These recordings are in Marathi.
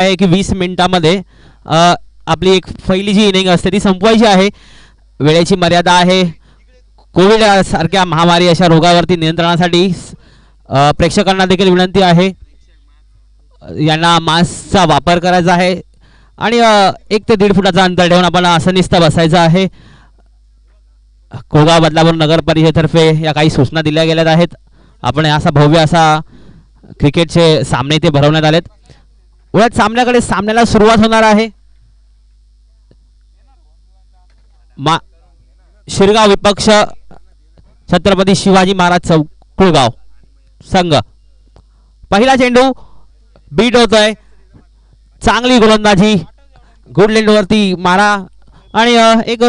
आहे की 20 मिनिटांमध्ये आपली एक पहिली जी इनिंग असते ती संपवायची आहे. वेळेची मर्यादा आहे. कोविड सारख्या महामारी अशा रोगावरती नियंत्रणासाठी प्रेक्षकांना देखील विनंती आहे, यांना मास्कचा वापर करायचा आहे आणि 1 ते 1.5 फुटाचा अंतर ठेवून आपण आसनिस्थ बसायचं आहे. कोगाव बदलापूर नगर परिषदेतर्फे या काही सूचना दिल्या गेल्या आहेत. आपण असा भव्य असा क्रिकेटचे सामने ते भरवण्यात आलेत. उलट सामन्याला सुरुवात होणार आहे. शिरगाव विपक्ष छत्रपती शिवाजी महाराज चौक कुळगाव संघ. पहिला चेंडू बीट होतोय. चांगली गोलंदाजी, गुड लेंडवरती मारा आणि एक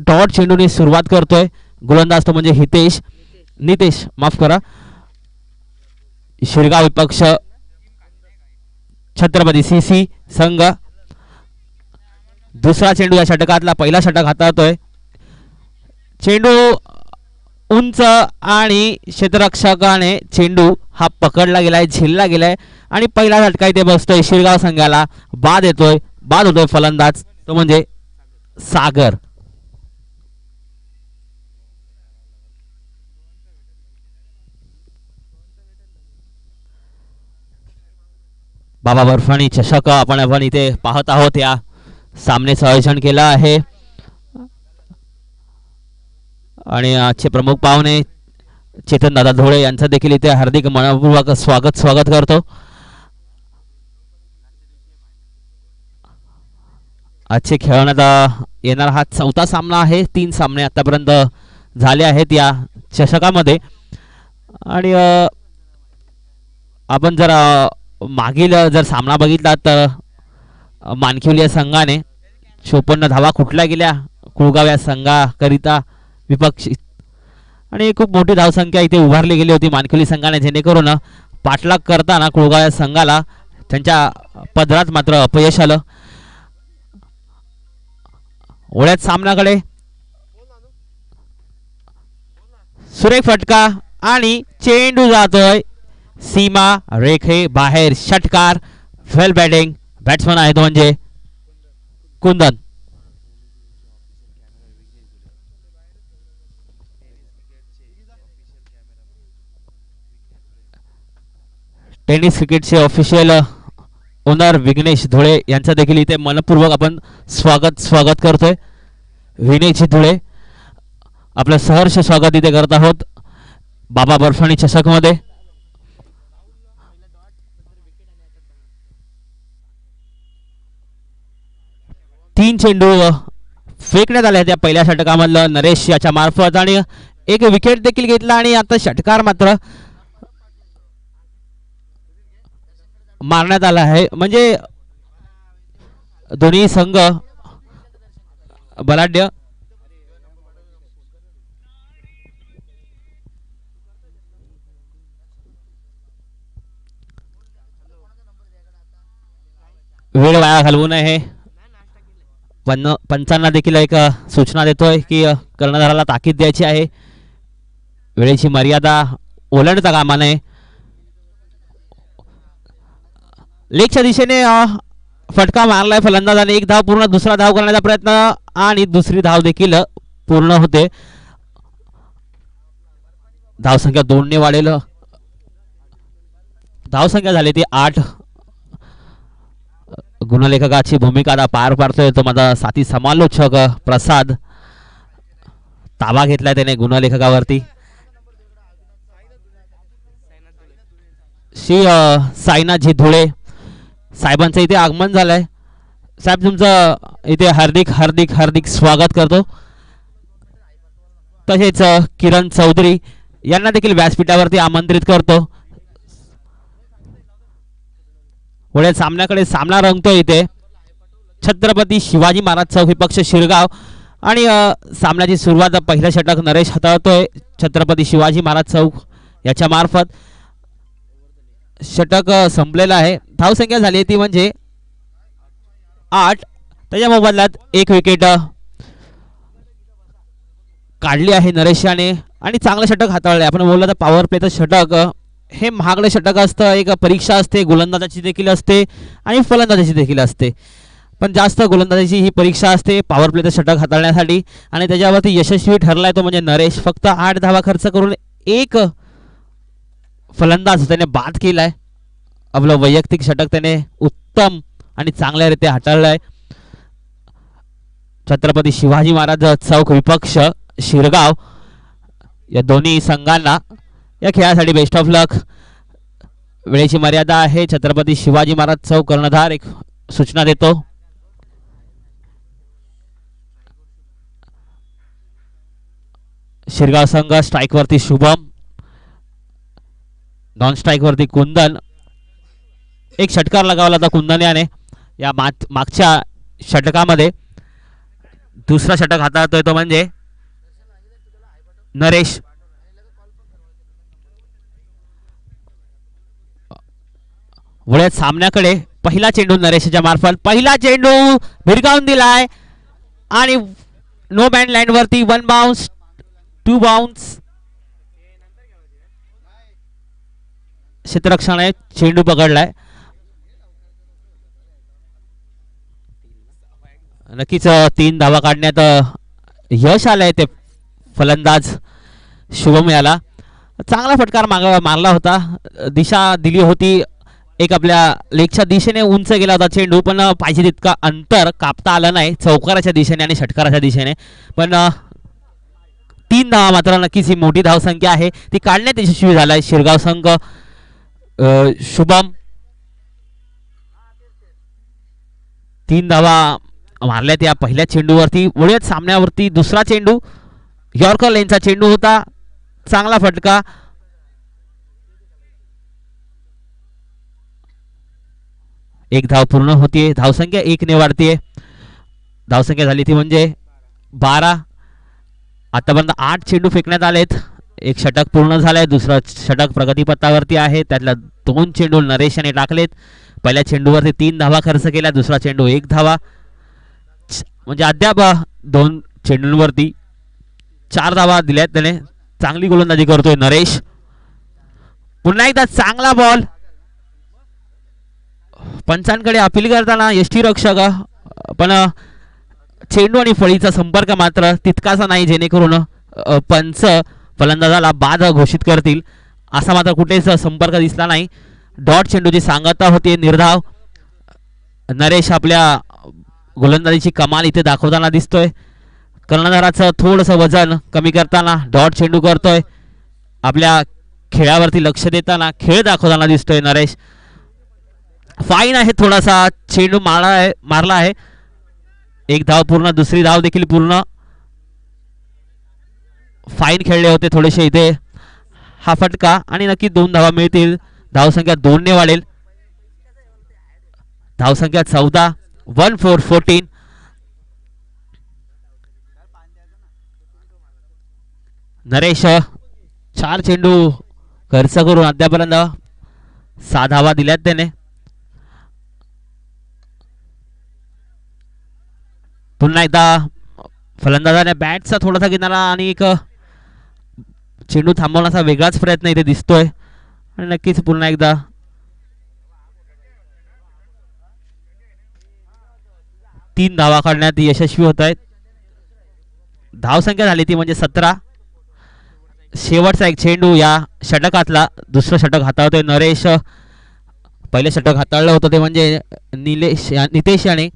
डॉट चेंडूने सुरुवात करतोय. गोलंदाज तो म्हणजे नितेश माफ करा. शिरगाव विपक्ष छत्रपती सीसी संघ. दुसरा चेंडू या षटकातला पहिला षटक हाताळतोय. चेंडू उंच आणि क्षेत्ररक्षकाने चेंडू हा पकडला गेलाय, झेलला गेलाय आणि पहिला झटका इथे बसतोय. शिरगाव संघाला बाद होतोय फलंदाज तो म्हणजे सागर. बाबा बर्फानी चषक आपण इथे पाहत आहोत. या सामन्याचं आयोजन केलं आहे आणि आजचे प्रमुख पाहुणे चेतन दादा धोळे यांचं देखील इथे हार्दिक मनपूर्वक स्वागत करतो. आजचे खेळवण्यात येणारा हा 4था सामना आहे. 3 सामने आतापर्यंत झाले आहेत या चषकामध्ये आणि आपण जर मागील सामना बघितला तर मानखिवली या संघाने 54 धावा कुठल्या गेल्या कुळगाव या संघाकरिता विपक्षी आणि खूप मोठी धावसंख्या इथे उभारली गेली होती मानखिवली संघाने, जेणेकरून पाठलाग करताना कुळगाव या संघाला त्यांच्या पदरात मात्र अपयश आलं. ओळ्यात सामन्याकडे सुरेख फटका आणि चेंडू जातोय सीमा रेखे बाहेर. षटकार, वेल बॅटिंग. बॅट्समन आहे तो म्हणजे कुंदन. टेनिस क्रिकेटचे ऑफिशियल ओनर विघ्नेश धुळे यांचं देखील इथे मनपूर्वक आपण स्वागत करतोय. विघ्नेश धुळे आपलं सहर्ष स्वागत इथे करत आहोत बाबा बर्फानी चषक मध्ये. तीन चेंडू फेकण्यात आले त्या पहिल्या षटकामधलं नरेश याच्या मार्फत आणि एक विकेट देखील घेतला आणि आता षटकार मात्र मारण्यात आला आहे. म्हणजे दोन्ही संघ बलाढ्य. वेळ वाया घालवू नये. पंचांना देखील एक सूचना देतोय की कर्णधाराला ताकीद द्यायची आहे. वेळेची मर्यादा ओलांडता कामा नये. लेगच्या दिशेने फटका मारलाय फलंदाजाने. एक धाव पूर्ण, दुसरा धाव करण्याचा प्रयत्न आणि दुसरी धाव देखील पूर्ण होते. धावसंख्या 2 ने वाढेल. धावसंख्या झाली ती 8. गुणलेखकाची भूमिका आता पार पाडतोय तो माझा साथी समालोचक प्रसाद. ताबा घेतलाय त्याने गुणलेखकावरती. श्री साईनाथजी धुळे साहेबांचं इथे आगमन झालंय. साहेब तुमचं इथे हार्दिक हार्दिक हार्दिक स्वागत करतो. तसेच किरण चौधरी यांना देखील व्यासपीठावरती आमंत्रित करतो. पुढे सामन्याकडे सामना रंगतो इथे छत्रपती शिवाजी महाराज चौक विपक्ष शिरगाव आणि सामन्याची सुरुवात पहिल्या षटक नरेश हाताळतोय छत्रपती शिवाजी महाराज चौक याच्या मार्फत. षटक संपलेलं आहे. धावसंख्या झाली ती म्हणजे 8. त्याच्या मोबदल्यात एक विकेट काढली आहे नरेश याने आणि चांगलं षटक हाताळले. आपण बोललो तर पॉवर प्लेचं षटक हे महागडं षटक असतं. एक परीक्षा असते, गोलंदाजाची देखील असते आणि फलंदाजाची देखील असते. पण जास्त गोलंदाजाची ही परीक्षा असते पॉवर प्लेचं षटक हाताळण्यासाठी. आणि त्याच्यावरती यशस्वी ठरलाय तो म्हणजे नरेश. फक्त 8 धावा खर्च करून एक फलंदाज त्याने बाद केलाय. आपलं वैयक्तिक षटक त्याने उत्तम आणि चांगल्यारीत्या हाताळलंय. छत्रपती शिवाजी महाराज चौक विपक्ष शिरगाव या दोन्ही संघांना या खेळासाठी बेस्ट ऑफ लक. वेळेची मर्यादा आहे. छत्रपती शिवाजी महाराज चौक कर्णधार एक सूचना देतो. शिरगाव संघ स्ट्राइक वरती शुभम, नॉन स्ट्राइक वरती कुंदन. एक षटकार लगावला होता कुंदन याने या मागच्या षटकामध्ये. दुसरा षटक हाताळतोय तो म्हणजे नरेश. वळत सामन्याकडे पहिला चेंडू नरेशच्या मार्फत. पहिला चेंडू भिरकावून दिलाय आणि नो बॅन्ड लाईन वरती 1 बाउन्स 2 बाउन्स. क्षेत्ररक्षणाने चेंडू पकडलाय. नक्कीच 3 धावा काढण्यात यश आलंय ते फलंदाज शुभम याला. चांगला फटकार मारला होता. दिशा दिली होती एक आपल्या लेगच्या दिशेने उंच गेला होता चेंडू, पण पाहिजे तितका अंतर कापता आलं नाही चौकाराच्या दिशेने आणि षटकाराच्या दिशेने. पण 3 धावा मात्र नक्कीच ही मोठी धावसंख्या आहे ती काढण्यात यशस्वी झालाय शिरगाव संघ. शुभम 3 धावा मारल्यात या पहिल्या चेंडूवरती. वळत सामन्यावरती दुसरा चेंडू यॉर्कर लेनचा चेंडू होता. चांगला फटका. एक धाव पूर्ण होतीये. धावसंख्या 1 ने वाढतीये. धावसंख्या झाली ती म्हणजे 12. आतापर्यंत 8 चेंडू फेकण्यात आलेत. एक षटक पूर्ण झालंय. दुसरं षटक प्रगतीपथावरती आहे. त्यातल्या 2 चेंडू नरेश याने टाकलेत. पहिल्या चेंडूवरती 3 धावा खर्च केल्या. दुसरा चेंडू 1 धावा. म्हणजे अद्याप 2 चेंडूंवरती 4 धावा दिल्यात त्याने. चांगली गोलंदाजी करतोय नरेश. पुन्हा एकदा चांगला बॉल. पंचांकडे अपील करताना यष्टीरक्षक, पण चेंडू आणि फळीचा संपर्क मात्र तितकासा नाही जेणेकरून पंच फलंदाजाला बाद घोषित करतील. असा मात्र कुठेच संपर्क दिसला नाही. डॉट चेंडूची सांगता होती. निर्धाव. नरेश आपल्या गोलंदाजीची कमाल इथे दाखवताना दिसतोय. कर्णधाराचं थोडंसं वजन कमी करताना डॉट चेंडू करतोय. आपल्या खेळावरती लक्ष देताना खेळ दाखवताना दिसतोय नरेश. फाईन आहे. थोडासा चेंडू मारला आहे. एक धाव पूर्ण. दुसरी धाव देखील पूर्ण. फाईन खेळले होते थोडेसे इथे. हा फटका आणि नक्की 2 धावा मिळतील. धावसंख्या 2 ने वाढेल. धावसंख्या 14. 1-4-14. नरेश 4 चेंडू खर्च करून अद्यापर्यंत 6 धावा दिल्यात त्याने. पुन्हा एकदा फलंदाजाने बॅटचा थोडासा किनारा आणि एक चेंडू थांबवण्याचा वेगळाच प्रयत्न इथे दिसतोय. आणि नक्कीच पुन्हा एकदा तीन धावा काढण्यात यशस्वी होत आहेत. धावसंख्या झाली ती म्हणजे 17. शेवटचा एक चेंडू या षटकातला. दुसरं षटक हाताळतोय नरेश. पहिले षटक हाताळलं होतं ते म्हणजे नितेश याने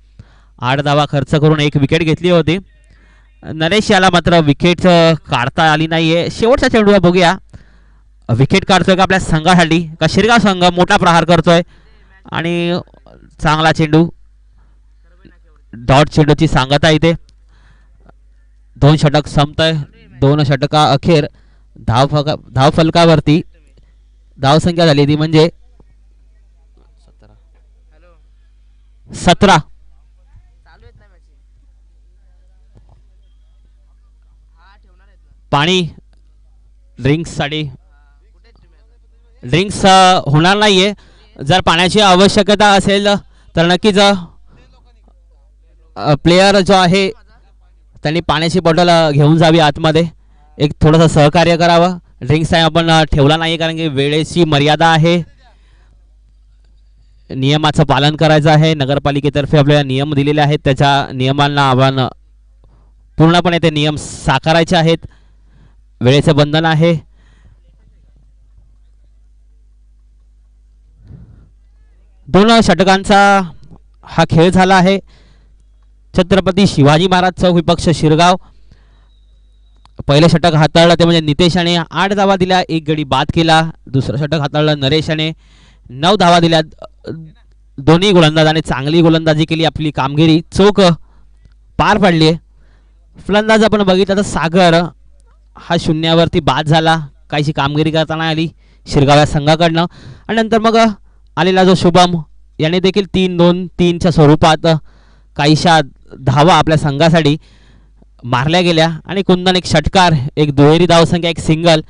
8 धावा खर्च करून एक विकेट घेतली होती. नरेश याला मात्र विकेट काढता आली नाहीये. शेवटचा चेंडू बघूया विकेट काढतोय का आपल्या संघासाठी का शिरगाव संघ मोठा प्रहार करतोय. आणि चांगला चेंडू. डॉट चेंडूची सांगता इथे. 2 षटक संपतय. 2 षटका अखेर धाव फलकावरती धावसंख्या झाली ती म्हणजे 17. पाणी ड्रिंक्ससाठी ड्रिंक्स होणार नाहीये. जर पाण्याची आवश्यकता असेल तर नक्कीच प्लेयर जो आहे त्यांनी पाण्याची बॉटल घेऊन जावी आतमध्ये. एक थोडंसं सहकार्य करावं. ड्रिंक्स टाइम आपण ठेवला नाही कारण की वेळेची मर्यादा आहे. नियमाचं पालन करायचं आहे. नगरपालिकेतर्फे आपल्याला नियम दिलेले आहेत, त्याच्या नियमांना आपण पूर्णपणे ते नियम साकारायचे आहेत. वेळेचं बंधन आहे. दोन षटकांचा हा खेळ झाला आहे. छत्रपती शिवाजी महाराज चौक विपक्ष शिरगाव. पहिलं षटक हाताळलं ते म्हणजे नितेशाने 8 धावा दिल्या, 1 गडी बाद केला. दुसरं षटक हाताळलं नरेशाने 9 धावा दिल्या. दोन्ही गोलंदाजाने चांगली गोलंदाजी केली, आपली कामगिरी चोख पार पाडली. फलंदाज आपण बघितलं तर सागर हा शून्यावरती बाद झाला, काहीशी कामगिरी करताना आली शिरगाव या संघाकडनं. आणि नंतर मग आलेला जो शुभम याने देखील 3-2-3च्या स्वरूपात काहीशा धावा आपल्या संघासाठी मारल्या गेल्या. आणि कुंदन एक षटकार, एक दुहेरी धावसंख्या, एक सिंगल,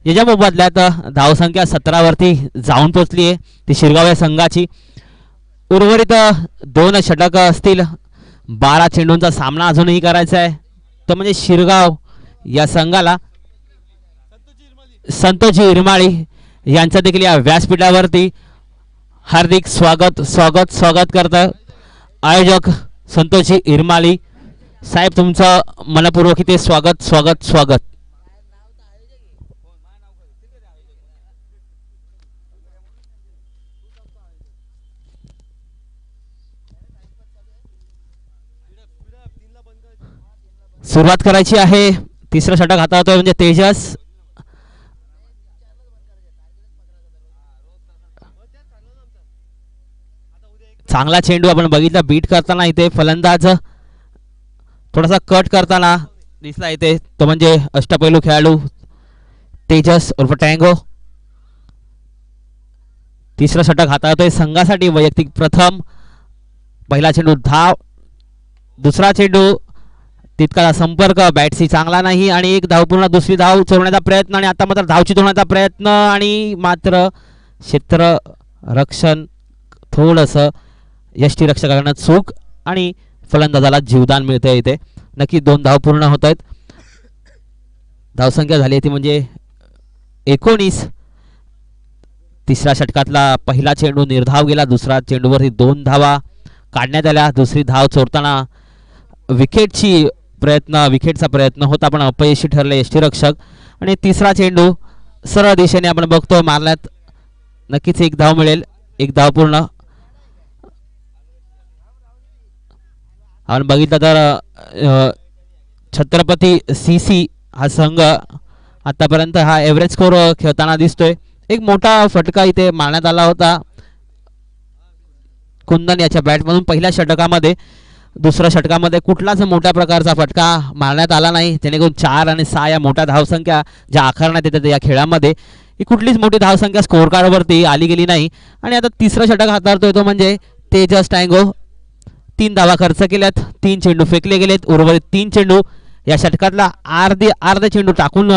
याच्या मोबदल्यात धावसंख्या 17वरती जाऊन पोचली आहे ती शिरगाव या संघाची. उर्वरित 2 षटक असतील. 12 चेंडूंचा सामना अजूनही करायचा आहे, तो म्हणजे शिरगाव या संघाला संतोषजी इरमाळी यांचं देखील या व्यासपीठावरती हार्दिक स्वागत स्वागत स्वागत करतं आयोजक संतोषजी इरमाळी साहेब. तुमचं मनपूर्वक इथे स्वागत स्वागत स्वागत. सुरुवात करायची आहे. तिसरं षटक हाताळतोय म्हणजे तेजस. चांगला चेंडू आपण बघितला बीट करताना, इथे फलंदाज थोडासा कट करताना दिसला इथे, तो म्हणजे अष्टपैलू खेळाडू तेजस उर्फ टँगो. तिसरं षटक हाताळतोय संघासाठी वैयक्तिक प्रथम. पहिला चेंडू धाव, दुसरा चेंडू तितका संपर्क बॅटशी चांगला नाही आणि एक धाव पूर्ण, दुसरी धाव चोरण्याचा प्रयत्न आणि आता मात्र धाव चितवण्याचा प्रयत्न आणि मात्र क्षेत्ररक्षण थोडंसं यष्टीरक्षकांना चूक आणि फलंदाजाला जीवदान मिळतंय. इथे नक्की 2 धाव पूर्ण होत आहेत. धावसंख्या झाली ती म्हणजे 19. तिसऱ्या षटकातला पहिला चेंडू निर्धाव गेला, दुसरा चेंडूवरती 2 धावा काढण्यात आल्या. दुसरी धाव चोरताना विकेटचा प्रयत्न होता पण अपयशी ठरले यष्टीरक्षक. आणि तिसरा चेंडू सरळ दिशेने आपण बघतोय मारल्यात, नक्कीच 1 धाव मिळेल. 1 धाव पूर्ण. आपण बघितलं तर छत्रपती सीसी हा संघ आतापर्यंत हा एव्हरेज स्कोर खेळताना दिसतोय. एक मोठा फटका इथे मारण्यात आला होता कुंदन याच्या बॅटमधून पहिल्या षटकामध्ये. दुसऱ्या षटकामध्ये कुठलाच मोठ्या प्रकारचा फटका मारण्यात आला नाही, जेणेकरून 4 आणि 6 या मोठ्या धावसंख्या ज्या आकारण्यात येतात या खेळामध्ये ही कुठलीच मोठी धावसंख्या स्कोअर कार्डवरती आली गेली नाही. आणि आता तिसरं षटक हाताळतोय तो म्हणजे तेजस टँगो. 3 धावा खर्च केल्यात, 3 चेंडू फेकले गेलेत. उर्वरित 3 चेंडू या षटकातला अर्धे चेंडू टाकून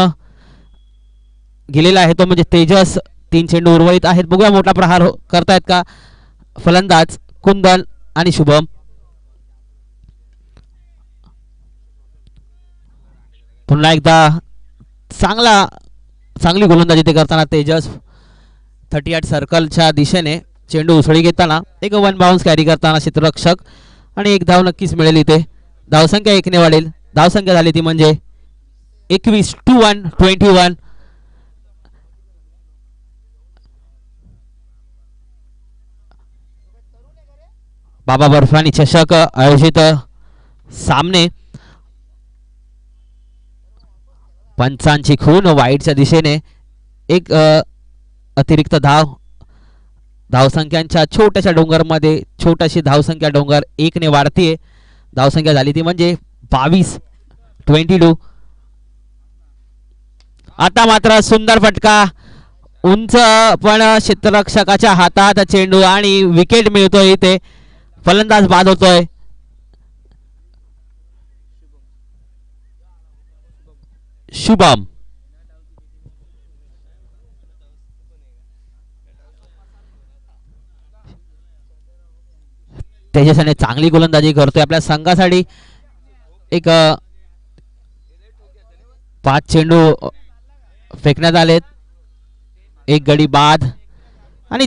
गेलेला आहे तो म्हणजे तेजस. 3 चेंडू उर्वरित आहेत. बघूया मोठा प्रहार करतायत का फलंदाज कुंदन आणि शुभम. पुन्हा एकदा चांगली गोलंदाजी ते करताना तेजस 38 सर्कलच्या दिशेने चेंडू उसळी घेताना एक 1 बाउन्स कॅरी करताना क्षेत्ररक्षक आणि 1 धाव नक्कीच मिळेल. इथे धावसंख्या 1 ने वाढेल. धावसंख्या झाली ती म्हणजे 21 बाबा बर्फानी चषक आयोजित सामने. पंचांची खून वाईटच्या दिशेने एक अतिरिक्त धावसंख्यांच्या छोट्याशा डोंगरमध्ये छोटीशी धावसंख्या डोंगर 1 ने वाढतीये. धावसंख्या झाली ती म्हणजे 22. आता मात्र सुंदर फटका उंच पण क्षेत्ररक्षकाच्या हातात चेंडू आणि विकेट मिळतोय. इथे फलंदाज बाद होतोय. शुभम तेजसने चांगली गोलंदाजी करतोय आपल्या संघासाठी. एक 5 चेंडू फेकण्यात आलेत. एक गडी बाद आणि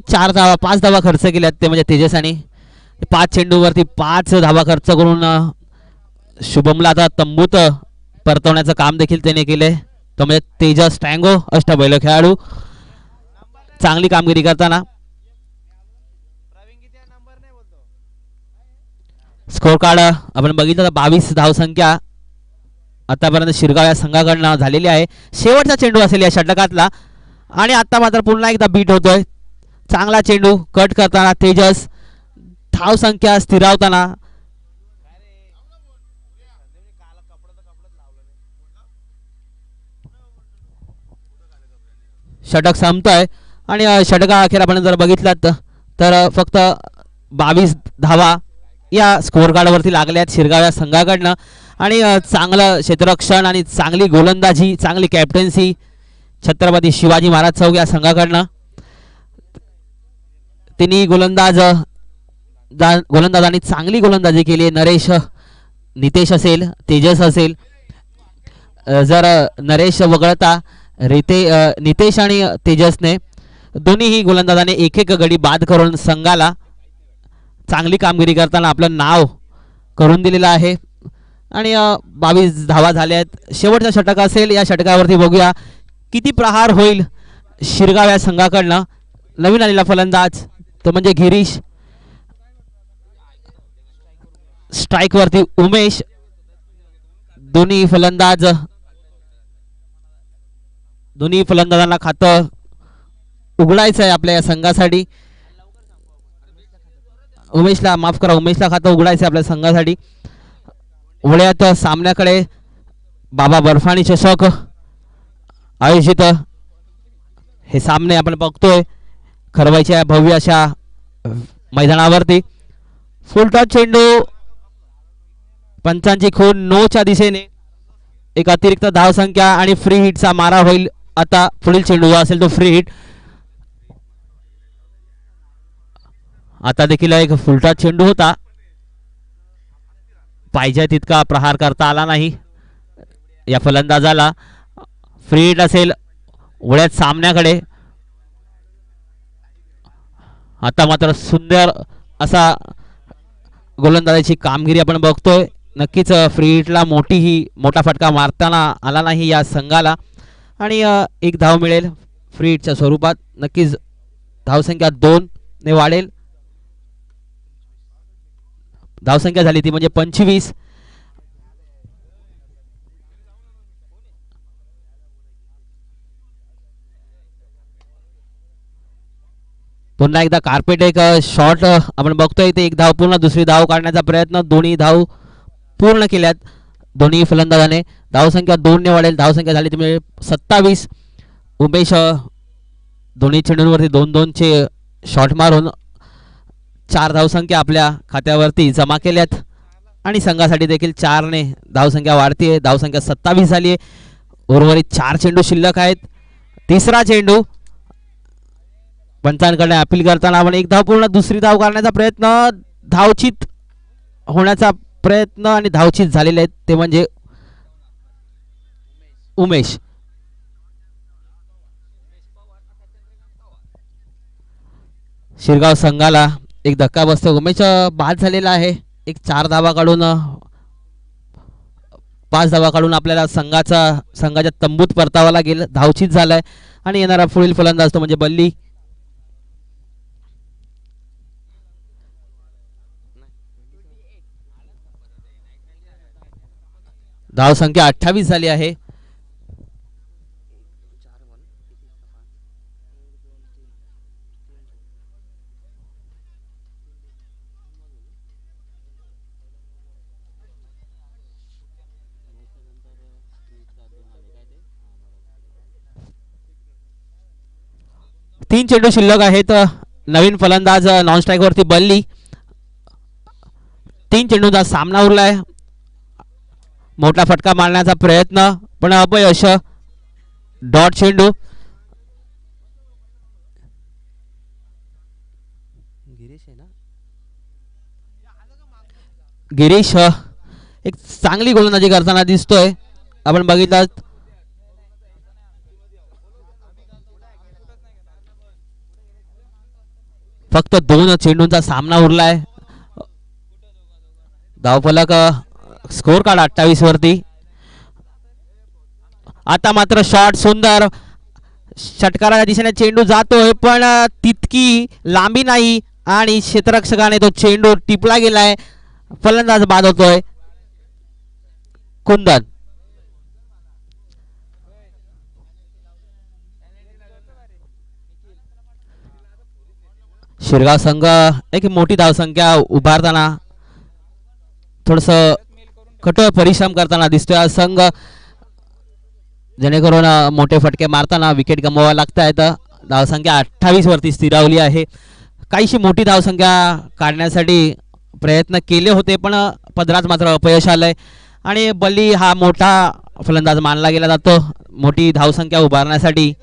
5 धावा खर्च केल्यात ते म्हणजे तेजस आणि 5 चेंडूवरती 5 धावा खर्च करून शुभमला आता तंबूत परतवण्याचं काम देखील त्याने केले. तो म्हणजे तेजस टँगो अष्टपैलू खेळाडू चांगली कामगिरी करताना. स्कोर कार्ड आपण बघितलं तर 22 धावसंख्या आतापर्यंत शिरगाव या संघाकडनं झालेली आहे. शेवटचा चेंडू असेल या षटकातला आणि आता मात्र पुन्हा एकदा बीट होतोय. चांगला चेंडू कट करताना तेजस धावसंख्या स्थिरावताना षटक संपतोय आणि षटका अखेर आपण जर बघितलात तर फक्त 22 धावा या स्कोर कार्डवरती लागल्या आहेत शिरगाव या संघाकडनं. आणि चांगलं क्षेत्ररक्षण आणि चांगली गोलंदाजी चांगली कॅप्टन्सी छत्रपती शिवाजी महाराज चौक या संघाकडनं. तिन्ही गोलंदाजांनी चांगली गोलंदाजी केली आहे. नरेश नितेश असेल तेजस असेल. जर नरेश वगळता नितेश आणि तेजसने दोन्हीही गोलंदाजाने एक एक गडी बाद करून संघाला चांगली कामगिरी करताना आपलं नाव करून दिलेलं आहे. आणि 22 धावा झाल्या आहेत. शेवटचा षटक असेल या षटकावरती बघूया किती प्रहार होईल शिरगाव या संघाकडनं. नवीन आलेला फलंदाज तो म्हणजे गिरीश. स्ट्राईकवरती उमेश. दोन्ही फलंदाजांना खातं उघडायचं आहे आपल्या या संघासाठी. उमेशला खातं उघडायचं आहे आपल्या संघासाठी. वळ्यात सामन्याकडे बाबा बर्फानी चषक आयोजित हे सामने आपण बघतोय खरवाईच्या भव्य अशा मैदानावरती. फुलटॉस चेंडू पंचांची खून नोच्या दिशेने. एक अतिरिक्त धावसंख्या आणि फ्री हिटचा मारा होईल. आता पुढील चेंडू असेल तो फ्री हिट. आता देखील एक फुलटॉस चेंडू होता. पाहिजे तितका प्रहार करता आला नाही या फलंदाजाला. फ्री हिट असेल वळ्यात सामन्याकडे. आता मात्र सुंदर असा गोलंदाजाची कामगिरी आपण बघतोय. नक्कीच फ्री हिटला मोठा फटका मारताना आला नाही या संघाला आणि एक धाव मिळेल फ्री हिटच्या स्वरूपात. नक्कीच धावसंख्या 2 ने वाढेल. धावसंख्या झाली ती म्हणजे 25. पुन्हा एकदा कार्पेट एक शॉट आपण बघतोय. ते एक धाव पूर्ण दुसरी धाव काढण्याचा प्रयत्न. दोन्ही धाव पूर्ण केल्यात दोन्ही फलंदाजाने. धावसंख्या 2 ने वाढेल. धावसंख्या झाली ती म्हणजे 27. उमेश दोन्ही चेंडूंवरती 2-2चे शॉट मारून 4 धावसंख्या आपल्या खात्यावरती जमा केल्यात आणि संघासाठी देखील 4 ने धावसंख्या वाढते. धावसंख्या 27 झाली आहे. उर्वरित 4 चेंडू शिल्लक आहेत. तिसरा चेंडू पंचांकडे अपील करताना आपण एक धाव पूर्ण दुसरी धाव काढण्याचा प्रयत्न. धावचित होण्याचा प्रयत्न आणि धावचित झालेले आहेत ते म्हणजे उमेश. शिरगाव संघाला एक धक्का बसतो. उमेश बाद झालेला आहे. एक 4 धावा काढून 5 धावा काढून आपल्याला संघाच्या तंबूत परतावा लागेल. धावचित झालाय आणि येणारा पुढील फलंदाज तो म्हणजे बल्ली. धावसंख्या 28 झाली आहे. तीन चेंडू शिल्लक आहेत. नवीन फलंदाज नॉन स्ट्राईक वरती बल्ली. 3 चेंडूंचा सामना उरलाय. मोठा फटका मारण्याचा प्रयत्न पण अपयश. डॉट चेंडू. गिरीश एक चांगली गोलंदाजी करताना दिसतोय. आपण बघितलं फक्त 2 चेंडूंचा सामना उरलाय. धावफलक स्कोर कार्ड 28 वरती. आता मात्र शॉट सुंदर षटकाराच्या दिशेने चेंडू जातोय पण तितकी लांबी नाही आणि क्षेत्ररक्षकाने तो चेंडू टिपला गेलाय. फलंदाज बाद होतोय. कुंदन शिरगाव संघ एक मोठी धावसंख्या उभारताना थोडस कठोर परिश्रम करताना दिसतोय हा संघ, जेणेकरून मोठे फटके मारताना विकेट गमवाव्या लागत आहेत. धावसंख्या 28 वरती स्थिरावली आहे. काहीशी मोठी धावसंख्या काढण्यासाठी प्रयत्न केले होते पण पदरात मात्र अपयश आलंय आणि बल्ली हा मोठा फलंदाज मानला गेला जातो. मोठी धावसंख्या उभारण्यासाठी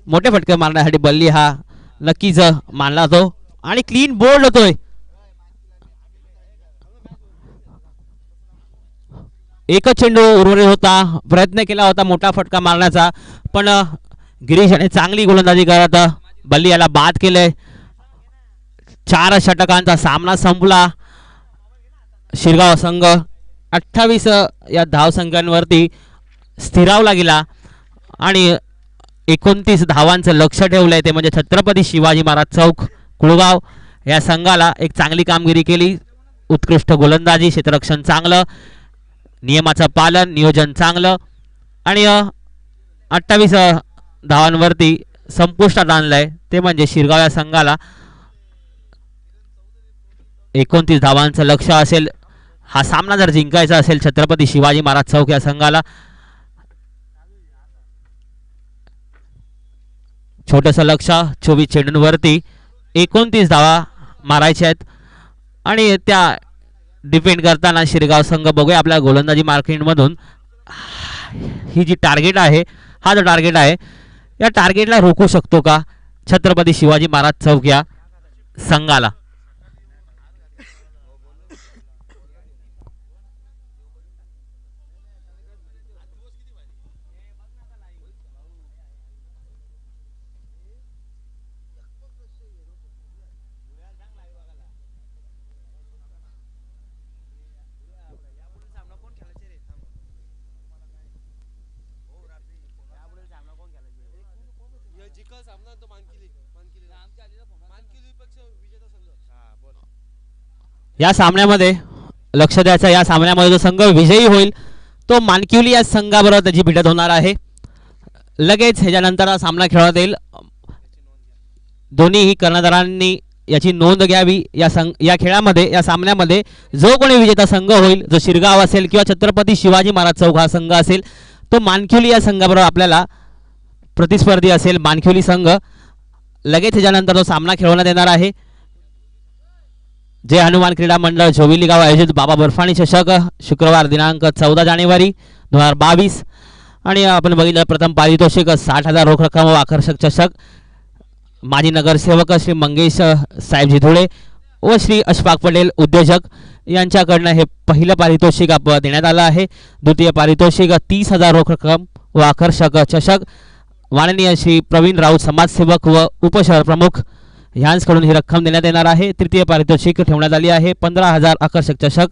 मोठे फटके मारण्यासाठी बल्ली हा नक्कीच मानला जातो आणि क्लीन बोल्ड होतोय. एकच चेंडू उर्वरित होता. प्रयत्न केला होता मोठा फटका मारण्याचा पण गिरीश याने चांगली गोलंदाजी करत बल्ली याला बाद केले. 4 षटकांचा सामना संपला. शिरगाव संघ 28 या धावसंख्यांवरती स्थिरावला गेला आणि 29 धावांचं लक्ष ठेवलंय ते म्हणजे छत्रपती शिवाजी महाराज चौक कुळगाव या संघाला. एक चांगली कामगिरी केली. उत्कृष्ट गोलंदाजी, क्षेत्ररक्षण चांगलं, नियमाचं पालन, नियोजन चांगलं आणि 28 धावांवरती संपुष्टात आणलंय ते म्हणजे शिरगाव या संघाला 29 धावांचं लक्ष असेल. हा सामना जर जिंकायचा असेल छत्रपती शिवाजी महाराज चौक या संघाला, छोटंसं लक्ष 24 चेंडूंवरती 29 धावा मारायच्या आहेत आणि त्या डिपेंड करताना शिरगाव संघ बघूया आपल्या गोलंदाजी मार्किंगमधून ही जी टार्गेट आहे, हा जो टार्गेट आहे या टार्गेटला रोखू शकतो का छत्रपती शिवाजी महाराज चौक या संघाला. या सामन्यामध्ये लक्ष द्यायचं, या सामन्यामध्ये जो संघ विजयी होईल तो मानकिवली या संघाबरोबर त्याची भिडत होणार आहे. लगेच ह्याच्यानंतर हा सामना खेळवण्यात येईल. दोन्हीही कर्णधारांनी याची नोंद घ्यावी. या खेळामध्ये, या सामन्यामध्ये जो कोणी विजेता संघ होईल, जो शिरगाव असेल किंवा छत्रपती शिवाजी महाराज चौक हा संघ असेल, तो मानकिवली या संघाबरोबर आपल्याला प्रतिस्पर्धी असेल. मानकिवली संघ लगेच ह्याच्यानंतर तो सामना खेळवण्यात येणार आहे. जय हनुमान क्रीडा मंडळ झोविली गाव आयोजित बाबा बर्फाणी चषक शुक्रवार दिनांक 14 जानेवारी 2022 आणि आपण बघितलं प्रथम पारितोषिक 60,000 रोख रक्कम व आकर्षक चषक. माजी नगरसेवक श्री मंगेश साहेबजी धुळे व श्री अशफाक पटेल उद्योजक यांच्याकडनं हे पहिलं पारितोषिक देण्यात आलं आहे. द्वितीय पारितोषिक 30,000 रोख रक्कम व आकर्षक चषक माननीय श्री प्रवीण राऊत समाजसेवक व उपशहर प्रमुख ह्यांकडून ही रक्कम देण्यात येणार आहे. तृतीय पारितोषिक ठेवण्यात आली आहे 15,000 आकर्षक चषक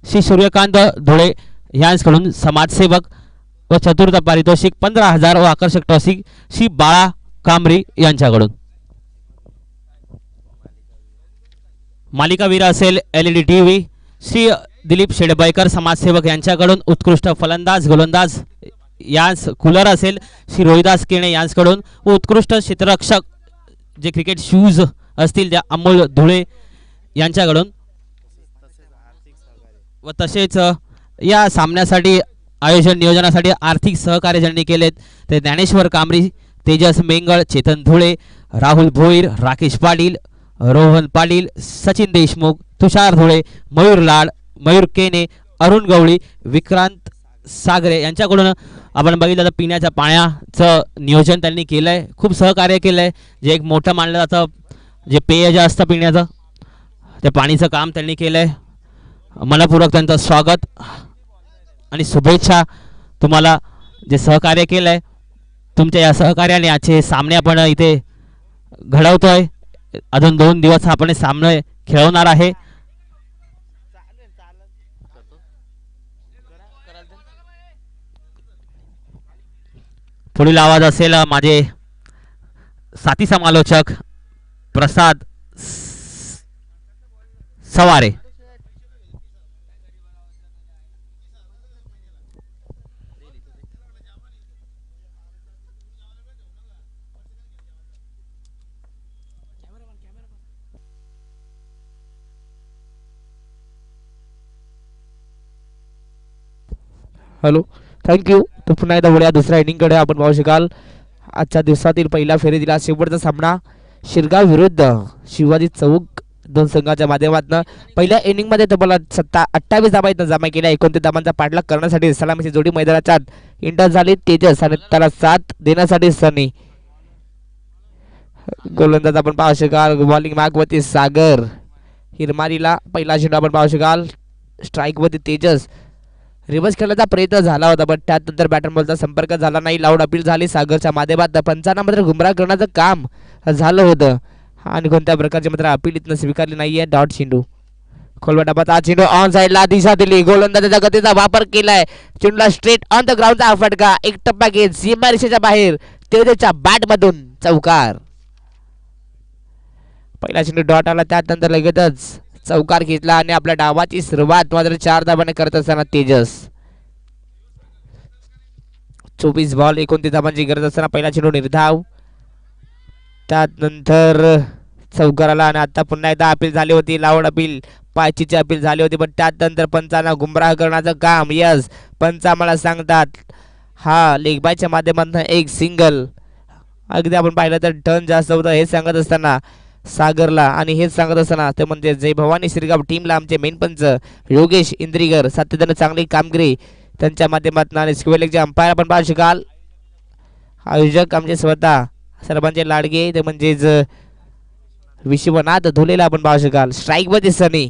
श्री सूर्यकांत धुळे ह्यांकडून समाजसेवक व चतुर्थ पारितोषिक 15,000 व आकर्षक ट्रॉफी श्री बाळा कांबरी यांच्याकडून. मालिकावीर असेल LED टीव्ही श्री दिलीप शेडबाईकर समाजसेवक यांच्याकडून. उत्कृष्ट फलंदाज गोलंदाज यांस कूलर असेल श्री रोहिदास केणे यांच्याकडून व उत्कृष्ट क्षेत्ररक्षक जे क्रिकेट शूज असतील त्या अमोल धुळे यांच्याकडून. व तसेच या सामन्यासाठी आयोजन नियोजनासाठी आर्थिक सहकार्य ज्यांनी केलेत ते ज्ञानेश्वर कांबरी, तेजस मेंगळ, चेतन धुळे, राहुल भोईर, राकेश पाटील, रोहन पाटील, सचिन देशमुख, तुषार धुळे, मयूर लाड, मयूर केने, अरुण गवळी, विक्रांत सागरे यांच्याकडून आपण बघितलं तर पिण्याच्या पाण्याचं नियोजन त्यांनी केलं आहे. खूप सहकार्य केलं आहे. जे एक मोठं मानलं जातं जे पेय जे असतं पिण्याचं त्या पाणीचं काम त्यांनी केलं आहे. मनपूर्वक त्यांचं स्वागत आणि शुभेच्छा. तुम्हाला जे सहकार्य केलं आहे तुमच्या या सहकार्याने आजचे सामने आपण इथे घडवतोय अजून 2 दिवस आपण हे सामने खेळवणार आहे. पुढील आवाज असेल माझे साथी समालोचक प्रसाद सवारे. Hello, thank you. तर पुन्हा एकदा वळूया दुसऱ्या इनिंगकडे. आपण पाहू शकाल आजच्या दिवसातील पहिला फेरीतील शेवटचा सामना शिरगाव विरुद्ध शिवाजी चौक दोन संघाच्या माध्यमातून. पहिल्या इनिंगमध्ये तब्बल 28 धाबा जमा केल्या. 29 धाबांचा पाठलाग करण्यासाठी सलामीची जोडी मैदानाच्या आत इंटर झाली. तेजस आणि त्याला साथ देण्यासाठी सनी. गोलंदाज आपण पाहू शकाल बॉलिंग मागवरती सागर हिरमारीला पहिला चेंडू आपण पाहू शकाल स्ट्राईकवरती तेजस. रिव्हर्स खेळण्याचा प्रयत्न झाला होता पण त्यानंतर बॅटर बॉलचा संपर्क झाला नाही. लाऊड अपील झाली सागरच्या माध्यमात. पंचांना मात्र गुमराह करण्याचं काम झालं होतं आणि कोणत्या प्रकारची मात्र अपील इथनं स्वीकारली नाहीये. डॉट चेंडू खोलवा डबाचा चेंडू ऑन साइडला दिशा दिली. गोलंदाजाच्या गतीचा वापर केलाय. चेंडूला स्ट्रेट ऑन द ग्राउंडचा फटका. एक टप्पा घेत सीमा रेषेच्या बाहेर तेजसच्या बॅट मधून चौकार. पहिला चेंडू डॉट आला त्यानंतर लगेचच चौकार घेतला आणि आपल्या डावाची सुरुवात मात्र 4 धाबाने करत असताना तेजस. 24 बॉल 29 धाबांची गरज असताना पहिला चेंडू निर्धाव. त्यानंतर चौकार आला आणि आता पुन्हा एकदा अपील झाली होती. लावड अपील पायचीची अपील झाली होती पण त्यानंतर पंचांना गुमराह करण्याचं काम. यस, पंच आम्हाला सांगतात हा लेग बायच्या माध्यमातून एक सिंगल. अगदी आपण पाहिलं तर टर्न जास्त होतं हे सांगत असताना सागरला आणि हेच सांगत असताना ते म्हणजे जय भवानी श्रीगाव टीमला आमचे मेन पंच योगेश इंद्रीगर सातत्यानं चांगली कामगिरी त्यांच्या माध्यमातून. आणि स्क्वेलेगचे अंपायर आपण पाहू शकाल आयोजक आमचे स्वतः सर्वांचे लाडके ते म्हणजेच विश्वनाथ धुलेला आपण पाहू शकाल. स्ट्राईक मध्ये सनी.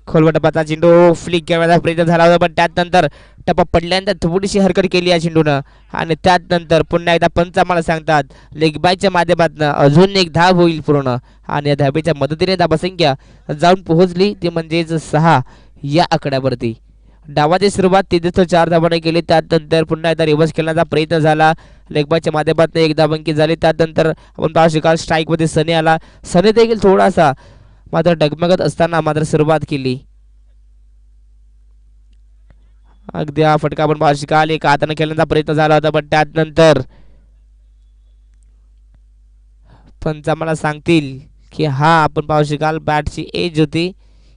खोलवा टप्पाचा चेंडू फ्लिक करण्याचा प्रयत्न झाला होता पण त्यानंतर टप्पा पडल्यानंतर थोडीशी हरकत केली या चेंडूनं आणि त्यानंतर पुन्हा एकदा पंच आम्हाला सांगतात लेग बायच्या माध्यमातून अजून एक धाव होईल पूर्ण आणि या धाबेच्या मदतीने धाबसंख्या जाऊन पोहोचली ती म्हणजेच 6 या आकड्यावरती. डावाची सुरुवात तेजसचं 4 धाबाने केली. त्यानंतर पुन्हा एकदा रिव्हर्स खेळण्याचा प्रयत्न झाला. लेग बायच्या माध्यमातून एक धाबांकित झाली. त्यानंतर आपण पाहू शकाल स्ट्राईक मध्ये सनी आला. सनी देखील थोडासा मात्र डगमगत असताना मात्र सुरुवात केली. अगदी हा फटका आपण पाहू शकाल एक हाताने खेळण्याचा प्रयत्न झाला होता पण त्यानंतर पंच आम्हाला सांगतील की हा आपण पाहू शकाल बॅटची एज होती.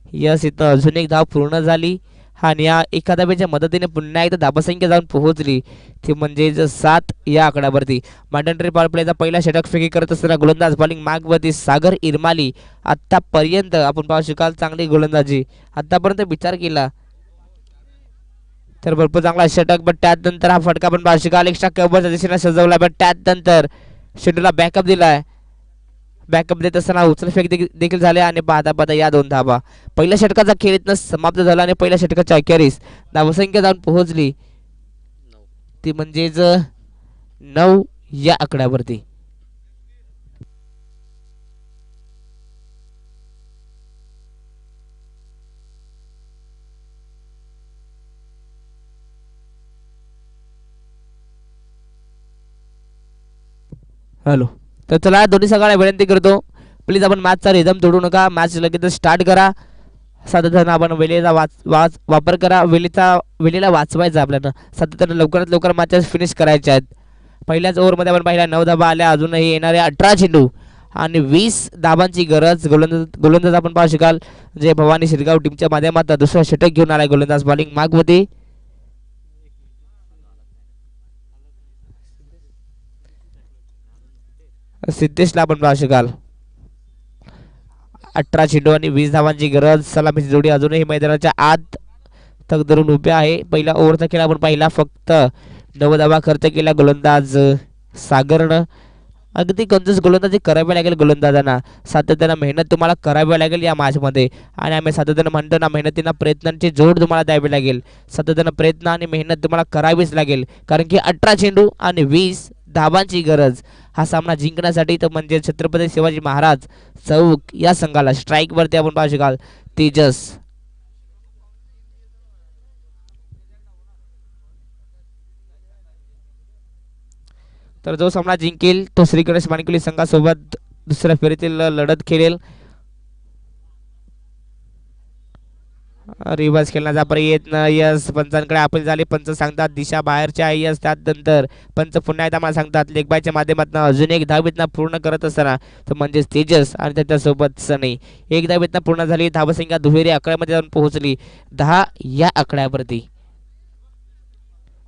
यस, इथं अजून एक धाव पूर्ण झाली आणि या एका धाब्याच्या मदतीने पुन्हा एकदा धाबसंख्या जाऊन पोहोचली ती म्हणजे 7 या आकड्यावरती. मॅडंटरी पॉवर प्लेचा पहिला षटक फेकी करत असताना गोलंदाज बॉलिंग मागवरती सागर इरमाली. आतापर्यंत आपण पाहू शकाल चांगली गोलंदाजी आतापर्यंत विचार केला तर भरपूर चांगला षटक पण त्यानंतर हा फटका पण पाहू शकाल एक्स्ट्रा कव्हरच्या दिशेने सजवला पण त्यानंतर शेड्यूलला बॅकअप दिलाय. बॅकअप देत असताना उचल फेक देखील झाले आणि पाहता पाहता या 2 धाबा. पहिल्या षटकाचा खेळ इथनं समाप्त झाला आणि पहिल्या षटकाच्या अखेरीस धावसंख्या जाऊन पोहोचली ती म्हणजेच 9 या आकड्यावरती. हॅलो, तर चला दोन्ही संघाला विनंती करतो प्लीज आपण मॅचचा रिदम तोडू नका. मॅच लगेच स्टार्ट करा. सातत्यानं आपण वेळेचा वापर करा. वेळेला वाचवायचा आपल्याला. सातत्यानं लवकरात लवकर मॅचेस फिनिश करायचे आहेत. पहिल्याच ओव्हरमध्ये आपण पाहिला 9 धाबा आल्या. अजूनही येणारे 18 चेंडू आणि 20 धाबांची गरज. गोलंदाज आपण पाहू शकाल जय भवानी शिरगाव टीमच्या माध्यमातून दुसरा षटक घेऊन आलाय. गोलंदाज बॉलिंग मागवते सिद्धेशला आपण पाहू शकाल. 18 चेंडू आणि 20 धावांची गरज. सलामीची जोडी अजूनही मैदानाच्या आत तक धरून उभे आहे. पहिला ओव्हरचा खेळ आपण पाहिला फक्त 9 धावा खर्च केला गोलंदाज सागरनं. अगदी कंजूस गोलंदाजी करावी लागेल गोलंदाजांना. सातत्यानं मेहनत तुम्हाला करावी लागेल या मॅचमध्ये आणि आम्ही सातत्यानं म्हणतो ना मेहनतीनं प्रयत्नांची जोड तुम्हाला द्यावी लागेल. सातत्यानं प्रयत्न आणि मेहनत तुम्हाला करावीच लागेल कारण की 18 चेंडू आणि 20 धाबांची गरज हा सामना जिंकण्यासाठी. तर म्हणजे छत्रपती शिवाजी महाराज चौक या संघाला स्ट्राईक वरती आपण पाहू शकाल तेजस. तर जो सामना जिंकेल तो श्री गणेश माणिकवली संघासोबत दुसऱ्या फेरीतील लढत खेळेल. रिव्हर्स खेळण्याचा प्रयत्न यस पंचांकडे आपण झाले. पंच सांगतात दिशा बाहेरच्या यस. त्यानंतर पंच पुन्हा एकदा मला सांगतात लेगबायच्या माध्यमातून अजून एक धावेतना पूर्ण करत असताना तर म्हणजेच तेजस आणि त्याच्यासोबत सनी एक धावेतना पूर्ण झाली. धावसंख्या दुहेरी आकड्यामध्ये जाऊन पोहोचली 10 या आकड्यावरती.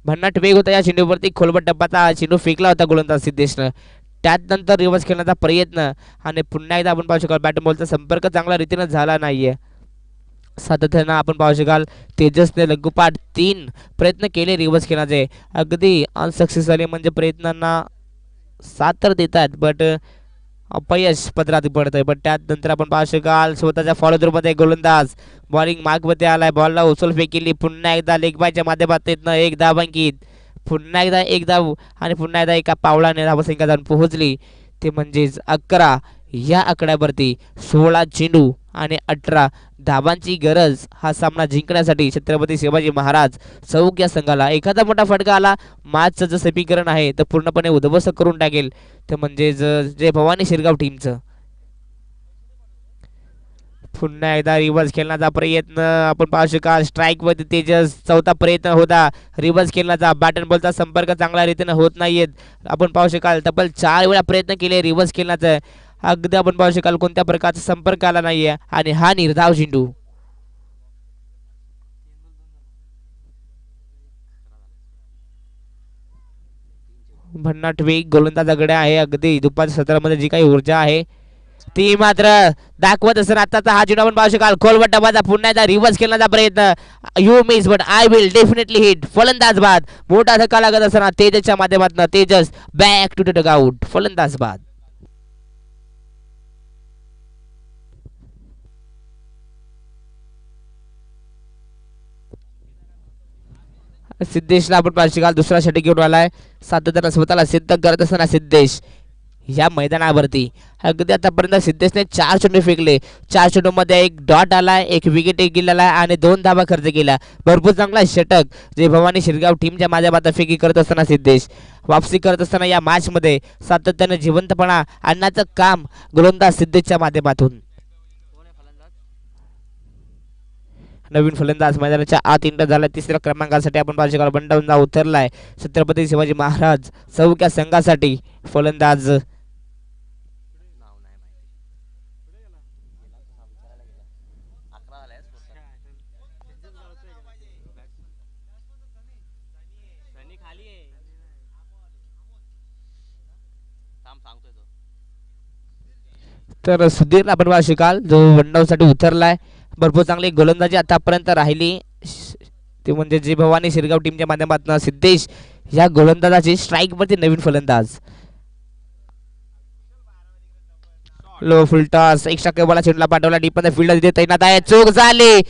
भन्नाट वेग होता या चेंडूवरती. खोलबट डब्बाचा चेंडू फेकला होता गोलंदाज सिद्धेशनं. त्यानंतर रिव्हर्स खेळण्याचा प्रयत्न आणि पुन्हा एकदा आपण पाहू शकाल बॅट बॉलचा संपर्क चांगल्या रीतीने झाला नाहीये. सातत्यानं आपण पाहू शकाल तेजसने लगोपाठ 3 प्रयत्न केले रिव्हर्स खेळण्याचे. अगदी अनसक्सेस झाले म्हणजे प्रयत्नांना साथ तर देतात बट अपयश पदरात पडतंय. बट त्यानंतर आपण पाहू शकाल स्वतःच्या फॉलो थ्रूमध्ये गोलंदाज बॉलिंग मार्कमध्ये आलाय. बॉलला उचल फेक केली. पुन्हा एकदा लेगबायच्या माध्यमातून एक धाव अंकित. पुन्हा एकदा एक धाव आणि पुन्हा एकदा एका पावलाने धावसंख्या जाऊन पोहोचली ते म्हणजेच 11 या आकड्यावरती. 16 चेंडू आणि 18 धाबांची गरज हा सामना जिंकण्यासाठी छत्रपती शिवाजी महाराज चौक या संघाला. एखादा मोठा फटका आला मॅचचं जे समीकरण आहे तर पूर्णपणे उद्ध्वस्त करून टाकेल ते म्हणजे जे भवानी शिरगाव टीमचं. पुन्हा एकदा रिव्हर्स खेळण्याचा प्रयत्न आपण पाहू शकाल स्ट्राईक वर तेजस. चौथा प्रयत्न होता रिव्हर्स खेळण्याचा. बॅट अँड बॉलचा संपर्क चांगल्या रीतीने होत नाहीयेत. आपण पाहू शकाल तब्बल 4 वेळा प्रयत्न केले रिव्हर्स खेळण्याचा. अगदी आपण पाहू शकाल कोणत्या प्रकारचा संपर्क आला नाहीये आणि हा निर्धाव चेंडू. भन्नाट वेग गोलंदाजाकडे आहे. अगदी दुपारच्या सत्रामध्ये जी काही ऊर्जा आहे ती मात्र दाखवत असताना आताचा हा चेंडू आपण पाहू शकाल खोलवट डबाचा. पुन्हा एकदा रिव्हर्स खेळण्याचा प्रयत्न. You miss but I will definitely hit. फलंदाज बाद. मोठा धक्का लागत असताना तेजसच्या माध्यमातून Tejas back to the dugout. फलंदाज बाद. सिद्धेशला आपण पाहू शकाल दुसरा षटक घेऊन आलाय. सातत्यानं स्वतःला सिद्ध करत असताना सिद्धेश या मैदानावरती. अगदी आतापर्यंत सिद्धेशने 4 चेंडू फेकले. 4 चेंडूमध्ये एक डॉट आलाय, एक विकेट गेलेला आहे आणि 2 धावा खर्च केला. भरपूर चांगला षटक जे भवानी शिरगाव टीमच्या माध्यमातून फेकी करत असताना सिद्धेश वापसी करत असताना या मॅचमध्ये सातत्याने जिवंतपणा आणण्याचं काम गोलंदाज सिद्धेशच्या माध्यमातून. नवीन फलंदाज मैदानाच्या आत इंटर झाला. तिसऱ्या क्रमांकासाठी आपण पाहू शकाल बंडावून उतरलाय छत्रपती शिवाजी महाराज चौक्या संघासाठी फलंदाज तर सुधीरला आपण पाहू शकाल जो बंडावसाठी उतरलाय. भरपूर चांगली गोलंदाजी आतापर्यंत राहिली ते म्हणजे जी भवानी शिरगाव टीमच्या माध्यमातून सिद्धेश या गोलंदाजाची स्ट्राईक वरती नवीन फलंदाज. लो फुल टॉस एक्स्ट्रा केबलला चेंडूला पाठवला डीप मध्ये फील्ड तिथे तैनात आहे. चूक झाली.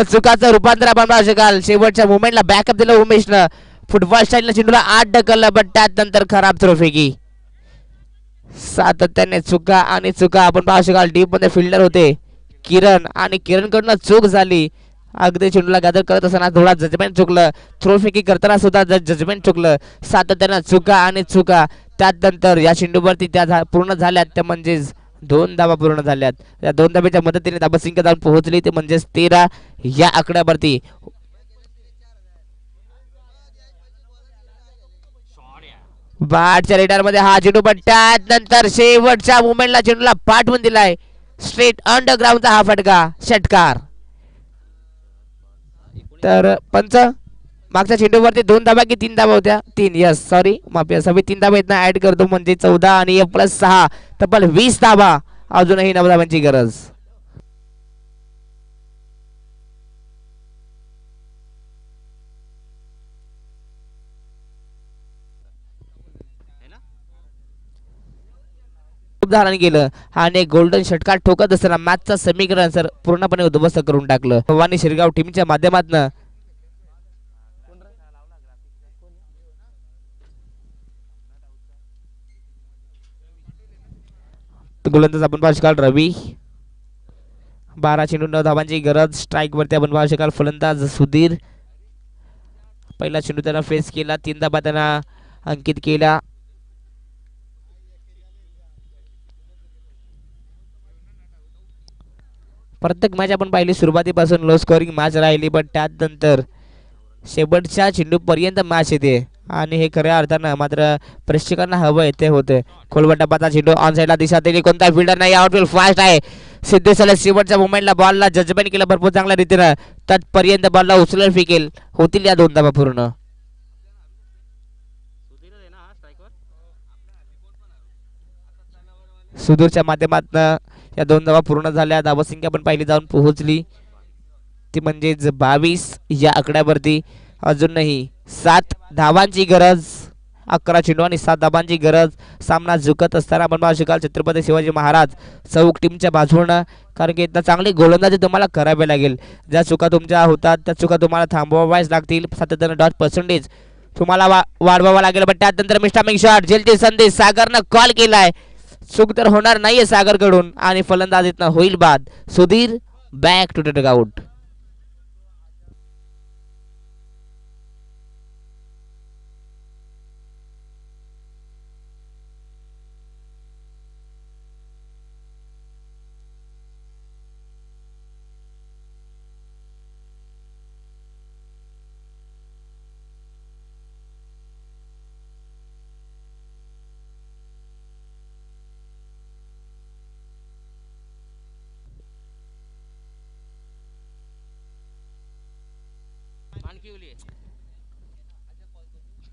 चुकाचं रूपांतर आपण पाहू शकाल शेवटच्या मुवमेंटला बॅकअप दिलं उमेशनं. फुटबॉल स्टाईलला चेंडूला आत ढकललं बट त्यानंतर खराब थ्रो फेकी. सातत्याने चुका आणि चुका आपण पाहू शकाल डीप मध्ये फिल्डर होते किरण आणि किरणकडनं चूक झाली. अगदी चेंडूला गॅदर करत असताना थोडा जजमेंट चुकलं. थ्रो फेकी करताना सुद्धा जजमेंट चुकलं. सातत्यानं चुका आणि चुका. त्यानंतर या चेंडूवरती त्या पूर्ण झाल्यात त्या म्हणजेच 2 धावा पूर्ण झाल्यात. या 2 धाब्याच्या मदतीने धाबासंख्या जाऊन पोहोचली ते म्हणजेच 13 या आकड्यावरती. बॅटच्या रेडार मध्ये हा चेंडू पण त्यानंतर शेवटच्या मुवमेंटला चेंडूला पाठवून दिलाय. स्ट्रेट अंडरग्राऊंडचा हा फटका षटकार. तर पंच मागच्या चेंडूवरती 2 धाबा की 3 धाबा होत्या 3 यस सॉरी माफी असावी 3 धाबा इथं ऍड करतो म्हणजे 14 आणि +6 तब्बल 20 धाबा. अजूनही 9 धाबांची गरज. धारण केलं आणि गोल्डन षटकार ठोकत असताना मॅचचं समीकरण सर पूर्णपणे उद्ध्वस्त करून टाकलं भवानी शिरगाव टीमच्या माध्यमातून. गोलंदाज आपण पाहू शकाल रवी. 12 चेंडू 9 धावांची गरज. स्ट्राईक वरती आपण पाहू शकाल फलंदाज सुधीर. पहिला चेंडू त्यांना फेस केला, 3 धाबा त्यांना अंकित केला. प्रत्येक मॅच आपण पाहिली सुरुवातीपासून लो स्कोरिंग मॅच राहिली, पण त्यानंतर शेवटच्या चेंडूपर्यंत मॅच येते आणि हे खऱ्या अर्थानं मात्र प्रेक्षकांना हवं ते होते. खोलवटापाचा चेंडू ऑन साईडला दिशा दिली, कोणता फिल्डर नाही, आउटफील्ड फास्ट आहे. सिद्धू सलग शेवटच्या मोमेंटला बॉलला जजमेंट केलं भरपूर चांगल्या रीतीनं. तत्पर्यंत बॉलला उचलून फेकेल, होतील या 2 धावा पूर्ण. सुधीरच्या माध्यमातून या 2 धावा पूर्ण झाल्या. धावसंख्या पण पहिली जाऊन पोहोचली ती म्हणजेच 22 या आकड्यावरती. अजूनही 7 धावांची गरज. 11 चेंडू आणि 7 धावांची गरज. सामना झुकत असताना आपण पाहू शकाल छत्रपती शिवाजी महाराज चौक टीमच्या बाजूनं, कारण की इथं चांगली गोलंदाजी तुम्हाला करावी लागेल. ज्या चुका तुमच्या होतात त्या चुका तुम्हाला थांबवाव्याच लागतील. सातत्यानं डॉट पर्सेंटेज तुम्हाला वाढवावा लागेल. पण त्यानंतर मिस्टामिंग शॉट झेलची संधी सागरनं कॉल केलाय. चूक तर होणार नाहीये सागरकडून आणि फलंदाजीतनं होईल बाद. Sudhir back to the out.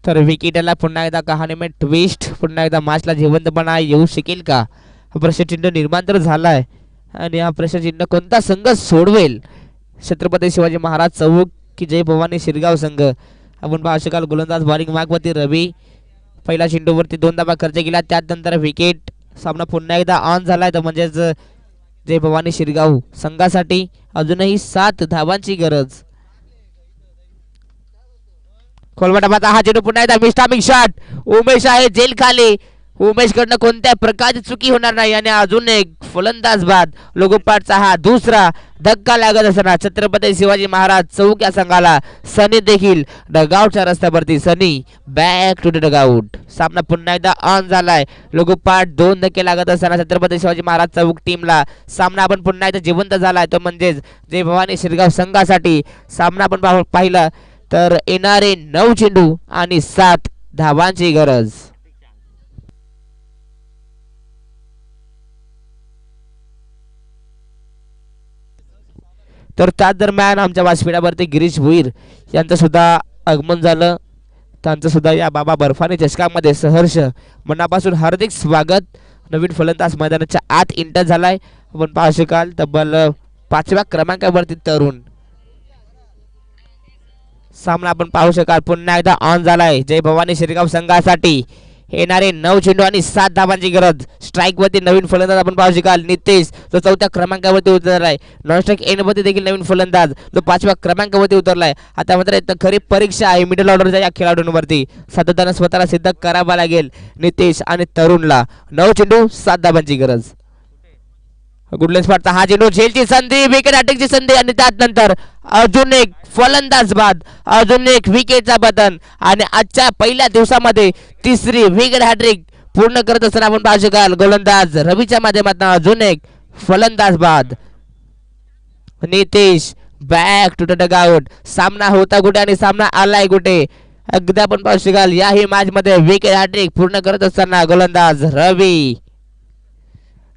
तर विकेटला पुन्हा एकदा कहाणीमध्ये ट्विस्ट, पुन्हा एकदा मॅचला जिवंतपणा येऊ शकेल का, हा प्रश्नचिन्ह निर्माण तर झालाय. आणि हा प्रश्नचिन्ह कोणता संघ सोडवेल, छत्रपती शिवाजी महाराज चौक की जय भवानी शिरगाव संघ. आपण पाहू शकाल गोलंदाज बॉलिंग मार्कवरती रवी. पहिला चेंडूवरती 2 धावा खर्च केला, त्यानंतर विकेट. सामना पुन्हा एकदा ऑन झालाय, तर म्हणजेच जय भवानी शिरगाव संघासाठी अजूनही 7 धावांची गरज. खोलवटापाचा हा चेंडू पुन्हा एकदा मिस्टामिंग शॉट. उमेश आहे जेल खाली. उमेश कडनं कोणत्या प्रकारची चुकी होणार नाही आणि अजून एक फलंदाज बाद. लोगोपाटचा हा दुसरा धक्का लागत असताना छत्रपती शिवाजी महाराज चौक या संघाला सनी देखील डगआउटच्या रस्त्यावरती. सनी बॅक टू द डगआउट. सामना पुन्हा एकदा ऑन झालाय. लोगोपाट 2 धक्के लागत असताना छत्रपती शिवाजी महाराज चौक टीमला सामना आपण पुन्हा एकदा जिवंत झालाय, तो म्हणजेच जय भवानी शिरगाव संघासाठी. सामना आपण पाहिला तर येणारे 9 चेंडू आणि 7 धावांची गरज. तर त्याच दरम्यान आमच्या व्यासपीठावरती गिरीश भुईर यांचं सुद्धा आगमन झालं. त्यांचं सुद्धा या बाबा बर्फानी चषकामध्ये सहर्ष मनापासून हार्दिक स्वागत. नवीन फलंदाज मैदानाच्या आत एंटर झालाय. आपण पाहू शकाल तब्बल 5व्या क्रमांकावरती तरुण. सामना आपण पाहू शकाल पुन्हा एकदा ऑन झालाय जय भवानी शिरगाव संघासाठी. येणारे 9 चेंडू आणि 7 धावांची गरज. स्ट्राईक वरती नवीन फलंदाज आपण पाहू शकाल नितेश, जो 4थ्या क्रमांकावरती उतरलाय. नॉनस्ट्राईक एंड वरती देखील नवीन फलंदाज जो 5व्या क्रमांकावरती उतरलाय. आता मात्र खरी परीक्षा आहे मिडल ऑर्डरच्या या खेळाडूंवरती. सातत्यानं स्वतःला सिद्ध करावा लागेल नितेश आणि तरुणला. 9 चेंडू 7 धावांची गरज. गुडलेस स्पॉटचा हा चेंडू झेलची संधी, विकेट अटकची संधी आणि त्यानंतर अजून एक फलंदाज बाद, अजून एक विकेटचा बदन आणि आजच्या पहिल्या दिवसामध्ये 3री विकेट हॅट्रिक पूर्ण करत असताना आपण पाहू शकाल गोलंदाज रवीच्या माध्यमातून अजून एक फलंदाज बाद. Nitesh back to the dugout. सामना होता कुठे आणि सामना आलाय कुठे, अगदी आपण पाहू शकाल याही मॅच मध्ये विकेट हॅट्रिक पूर्ण करत असताना गोलंदाज रवी.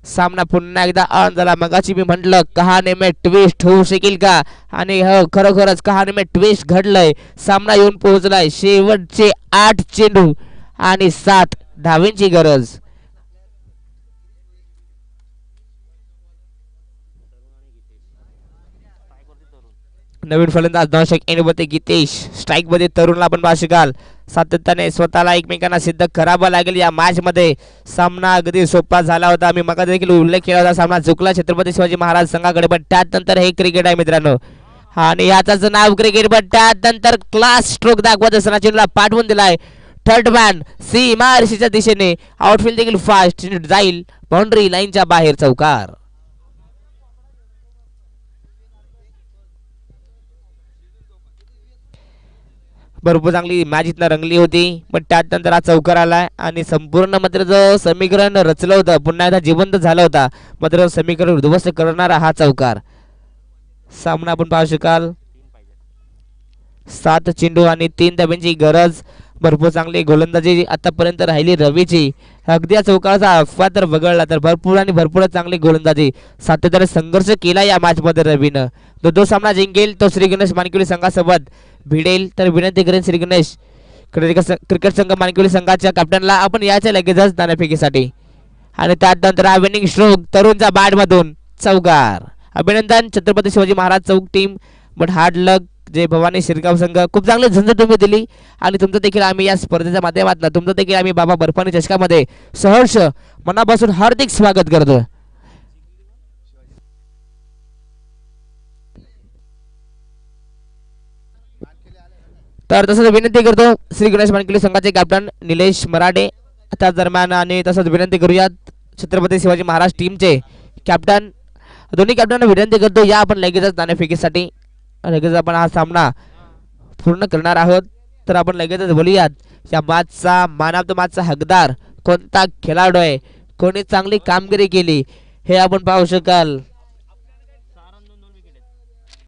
सामना पुन्हा एकदा ऑन झाला. मगाची मी म्हटलं कहाणी में ट्विस्ट होऊ शकेल का, आणि हो खरोखरच कहाणी में ट्विस्ट घडलंय. सामना येऊन पोहोचलाय. शेवटचे 8 चेंडू आणि 7 धावांची गरज. नवीन फलंदाज दर्शक एनवरती गीतेश. स्ट्राईक मध्ये तरुणला आपण पाहू शकाल. सातत्याने स्वतःला एकमेकांना सिद्ध करावं लागेल या मॅच मध्ये. सामना अगदी सोपा झाला होता, मी मग देखील उल्लेख केला होता. सामना चुकला छत्रपती शिवाजी महाराज संघाकडे, पण त्यानंतर हे क्रिकेट आहे मित्रांनो आणि याचं नाव क्रिकेट. पण त्यानंतर क्लास स्ट्रोक दाखवत असताना चेंडूला पाठवून दिलाय. थर्ड मॅन सीमारेषेच्या दिशेने आउटफील्ड देखील फास्ट जाईल बाउंड्री लाईनच्या बाहेर चौकार. भरपूर चांगली मॅच इथनं रंगली होती पण त्यानंतर हा चौकार आलाय आणि संपूर्ण मात्र जो समीकरण रचलं होतं पुन्हा एकदा जिवंत झालं होता मात्र समीकरण उद्ध्वस्त करणारा हा चौकार. सामना आपण पाहू शकाल 7 चेंडू आणि 3 धाब्यांची गरज. भरपूर चांगली गोलंदाजी आतापर्यंत राहिली रवीची. अगदी या चौकाराचा अफवा तर वगळला तर भरपूर चांगली गोलंदाजी सातत्याने संघर्ष केला या मॅच मध्ये रवीनं. जो सामना जिंकेल तो श्री गणेश मानकिवली संघासोबत भिडेल. तर विनंती करेन श्री गणेश क्रिकेट संघ मानकिवली संघाच्या कॅप्टनला आपण याच्या लगेचच नाणेफेकीसाठी. आणि त्यानंतर हा विनिंग स्ट्रोक तरुणच्या बॅट मधून चौकार. अभिनंदन छत्रपती शिवाजी महाराज चौक टीम. बट हार्ड लक जय भवानी शिरगाव संघ. खूप चांगली झंझट तुम्ही दिली आणि तुमचं देखील आम्ही या स्पर्धेच्या माध्यमातून तुमचं देखील आम्ही बाबा बर्फानी चषकामध्ये सहर्ष मनापासून हार्दिक स्वागत करतो. तर तसंच विनंती करतो श्री गणेश मानकिवली संघाचे कॅप्टन निलेश मराठे त्याच दरम्यान आणि तसंच विनंती करूयात छत्रपती शिवाजी महाराज टीमचे कॅप्टन दोन्ही कॅप्टनना विनंती करतो या आपण लगेचच नाणेफेकीसाठी. लगेच आपण हा सामना पूर्ण करणार आहोत. तर आपण लगेचच बोलूयात या मॅचचा मॅन ऑफ द मॅचचा हकदार कोणता खेळाडू आहे कोणी चांगली कामगिरी केली हे आपण पाहू शकाल.